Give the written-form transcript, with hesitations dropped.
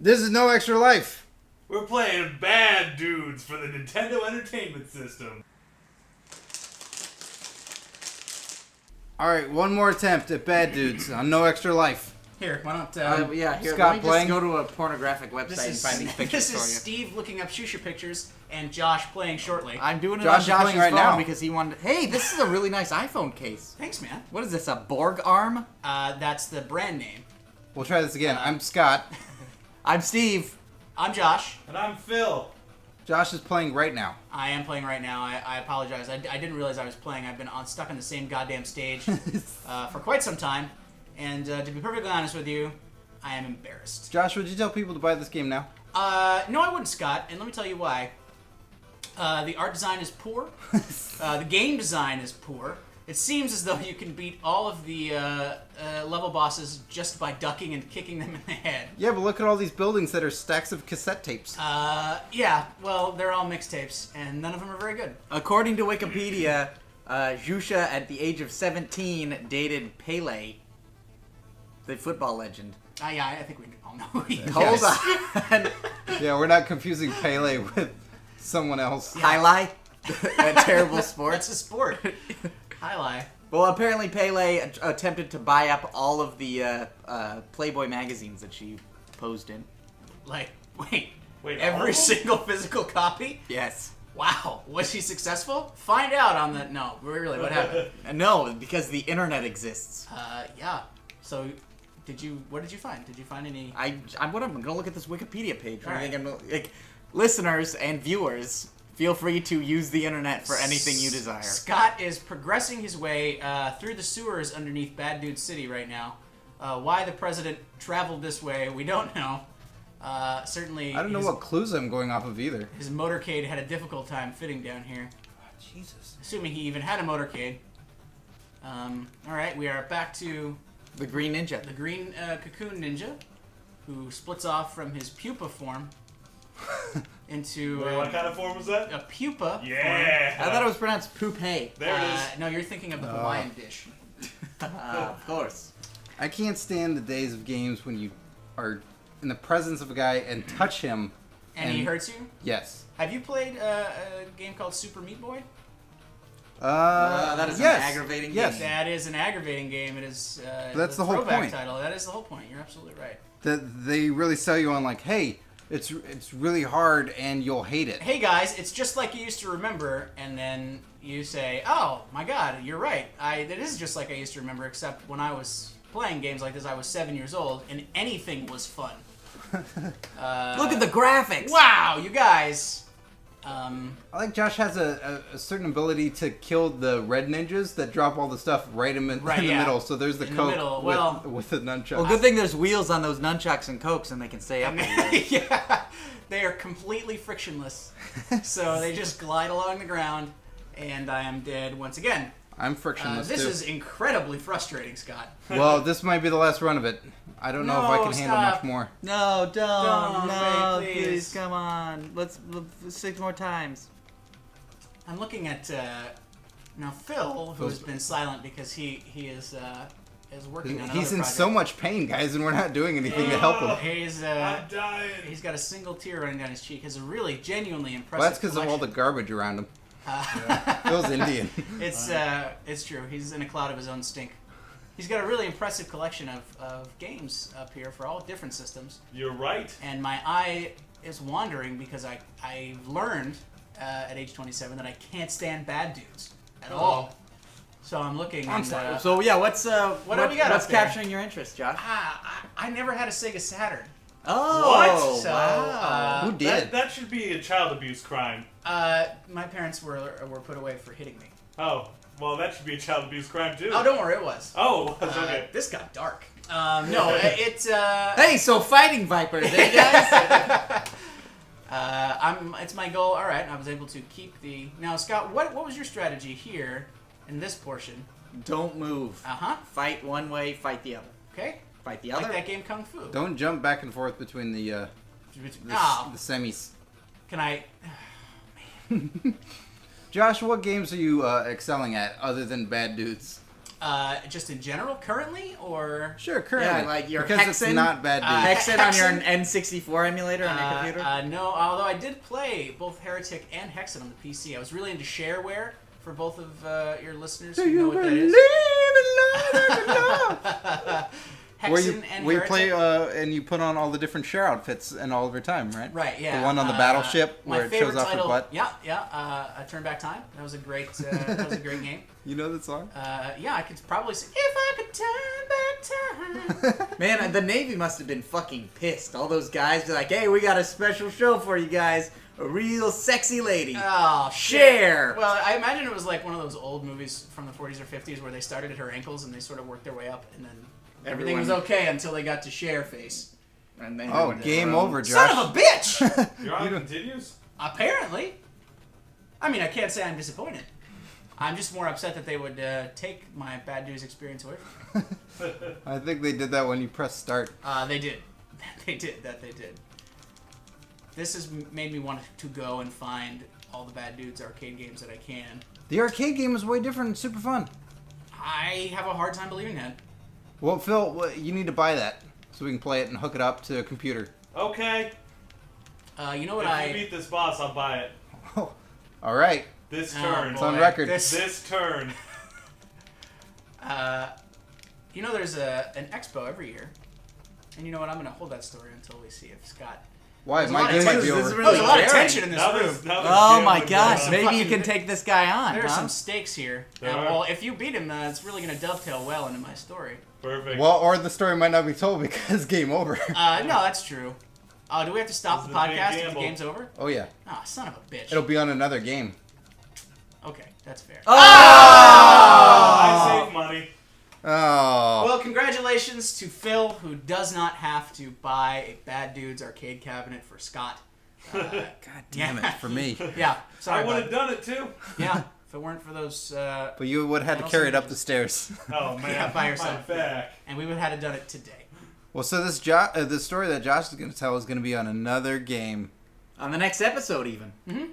This is No Extra Life. We're playing Bad Dudes for the Nintendo Entertainment System. Alright, one more attempt at Bad Dudes on No Extra Life. Here, why don't here, Scott let me playing? just go to a pornographic website and find these pictures This is for you. Steve looking up Shusha pictures and Josh playing shortly. I'm doing it Josh on is Josh's playing right phone now. because he wanted... Hey, this is a really nice iPhone case. Thanks, man. What is this, a Borg arm? That's the brand name. We'll try this again. I'm Scott. I'm Steve. I'm Josh. And I'm Phil. Josh is playing right now. I am playing right now. I apologize. I didn't realize I was playing. I've been stuck on the same goddamn stage for quite some time. And to be perfectly honest with you, I am embarrassed. Josh, would you tell people to buy this game now? No, I wouldn't, Scott. And let me tell you why. The art design is poor. The game design is poor. It seems as though you can beat all of the level bosses just by ducking and kicking them in the head. Yeah, but look at all these buildings that are stacks of cassette tapes. Yeah, well, they're all mixtapes, and none of them are very good. According to Wikipedia, Jusha, at the age of 17, dated Pele, the football legend. Yeah, I think we all know who he is. Hold on. Yeah, we're not confusing Pele with someone else. Highlight? That terrible sport. That's a sport. Highlight. Well, apparently Pele attempted to buy up all of the Playboy magazines that she posed in. Like, wait, Wait, every single physical copy? Yes. Wow. Was she successful? Find out on the... No, really, what happened? No, because the internet exists. Yeah. So, what did you find? Did you find any... I'm gonna look at this Wikipedia page. All right. Like, listeners and viewers, feel free to use the internet for anything you desire. Scott is progressing his way through the sewers underneath Bad Dude City right now. Why the president traveled this way, we don't know. Certainly... I don't know what clues I'm going off of either. His motorcade had a difficult time fitting down here. Oh, Jesus. Assuming he even had a motorcade. Alright, we are back to The Green Ninja. the green cocoon ninja, who splits off from his pupa form into Wait, what kind of form was that? a pupa form. Yeah. I thought it was pronounced poupée. There it is. No, you're thinking of the Hawaiian dish. Of course. I can't stand the days of games when you are in the presence of a guy and touch him. And he hurts you? Yes. Have you played a game called Super Meat Boy? That is yes. an aggravating Yes. game. That is an aggravating game. It is That's the whole throwback point. title. That is the whole point. You're absolutely right. That they really sell you on like, hey, it's really hard and you'll hate it. Hey guys, it's just like you used to remember, and then you say, "Oh my God, you're right. It is just like I used to remember." Except when I was playing games like this, I was 7 years old, and anything was fun. Look at the graphics. Wow, you guys. I like Josh has a certain ability to kill the red ninjas that drop all the stuff right in the middle. So there's the In the coke middle, well- with the nunchucks. Well, good thing there's wheels on those nunchucks and cokes, and they can stay up. Yeah, they are completely frictionless, so they just glide along the ground, and I am dead once again. I'm frictionless This too. is incredibly frustrating, Scott. Well, this might be the last run of it. I don't know if I No, can handle stop. much more. No, Don't, no, Ray, please. please. Come on. Let's 6 more times. I'm looking at now Phil, who has been silent because he is working on He's other in so projects. much pain, guys, and we're not doing anything to help him. He's I'm dying. he's got a single tear running down his cheek. Has a really genuinely impressive. Well, that's because of all the collection. garbage around him. Phil's Indian. It's true. He's in a cloud of his own stink. He's got a really impressive collection of games up here for all different systems. You're right. And my eye is wandering because I've learned at age 27 that I can't stand bad dudes at all. So I'm looking. And, So yeah, what's do we got what's up there? capturing your interest, Josh? I never had a Sega Saturn. Oh, So, wow. Who did? That should be a child abuse crime. My parents were put away for hitting me. Oh, well, that should be a child abuse crime too. Oh, don't worry, it was. Oh, okay. This got dark. No, it's Hey, so fighting vipers, eh, guys? it's my goal. All right, I was able to keep the. Now, Scott, what was your strategy here in this portion? Don't move. Fight one way, fight the other. Okay. Fight the other. Like that game Kung Fu. Don't jump back and forth between the Oh, semis. can I? Josh, what games are you excelling at other than Bad Dudes? Just in general, currently, or Sure, currently. Yeah, like your because Hexen, it's not bad dudes. Hexen on your N64 emulator on your computer? no, although I did play both Heretic and Hexen on the PC. I was really into shareware for both of your listeners who know what that is. Hexen and where you Heretic. play and you put on all the different share outfits and all of your time, right? Right, yeah. The one on the battleship where it shows off title, your butt. Yeah. Turn Back Time. That was a great game. You know that song? Yeah, I could probably say, if I could turn back time. Man, the Navy must have been fucking pissed. All those guys are like, hey, we got a special show for you guys. A real sexy lady. Oh, share. Well, I imagine it was like one of those old movies from the 40s or 50s where they started at her ankles and they sort of worked their way up and then everything was okay until they got to Cher face. And then game over, Josh. Son of a bitch! Your Honor continues? Apparently. I mean, I can't say I'm disappointed. I'm just more upset that they would take my Bad News experience away from me. I think they did that when you press start. They did. They did. This has made me want to go and find all the Bad Dudes arcade games that I can. The arcade game is way different and super fun. I have a hard time believing that. Well, Phil, you need to buy that so we can play it and hook it up to a computer. Okay. You know what If you beat this boss, I'll buy it. All right. This turn. It's on record. This turn. You know there's an expo every year. And you know what? I'm going to hold that story until we see if Scott... Why? There's My game might be over. There's a lot of tension in this room. Oh my gosh, maybe you can take this guy on, There are huh? some stakes here. Well, if you beat him, it's really going to dovetail well into my story. Perfect. Well, or the story might not be told because game over. No, that's true. Do we have to stop the podcast if the game's over? Oh, yeah. Oh, son of a bitch. It'll be on another game. Okay, that's fair. I save money. Oh. Well, congratulations to Phil, who does not have to buy a Bad Dudes arcade cabinet for Scott. God damn it, for me. Yeah, sorry. I would have bud. done it too. Yeah, if it weren't for those... But you would have had to carry it up the stairs. Oh man, Yeah, by yourself. my back. And we would have had to done it today. Well, so this story that Josh is going to tell is going to be on another game. On the next episode, even. Mm-hmm.